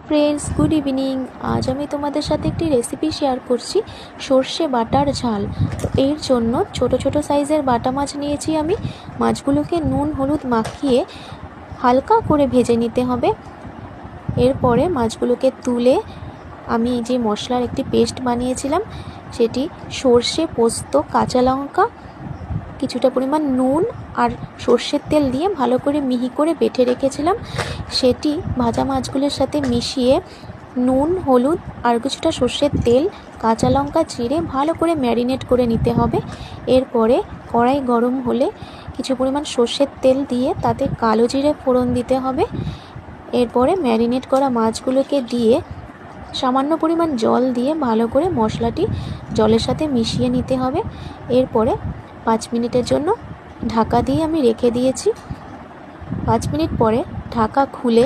Friends, good evening. আজ আমি তোমাদের সাথে একটি রেসিপি শেয়ার করছি, সর্ষে বাটার ঝাল। তো এর জন্য ছোট ছোট সাইজের বাটা মাছ নিয়েছি আমি। মাছগুলোকে নুন হলুদ মাখিয়ে হালকা করে ভেজে নিতে হবে। এরপরে মাছগুলোকে তুলে আমি যে মশলার একটি পেস্ট বানিয়েছিলাম, সেটি সর্ষে, পোস্ত, কাঁচা লঙ্কা, কিছুটা পরিমাণ নুন আর সর্ষের তেল দিয়ে ভালো করে মিহি করে বেটে রেখেছিলাম। সেটি ভাজা মাছগুলোর সাথে মিশিয়ে নুন হলুদ আর কিছুটা সর্ষের তেল, কাঁচা লঙ্কা চিড়ে ভালো করে ম্যারিনেট করে নিতে হবে। এরপরে কড়াই গরম হলে কিছু পরিমাণ সর্ষের তেল দিয়ে তাতে কালো জিরে ফোড়ন দিতে হবে। এরপরে ম্যারিনেট করা মাছগুলোকে দিয়ে সামান্য পরিমাণ জল দিয়ে ভালো করে মশলাটি জলের সাথে মিশিয়ে নিতে হবে। এরপরে 5 মিনিটের জন্য ঢাকা দিয়ে আমি রেখে দিয়েছি। 5 মিনিট পরে ঢাকা খুলে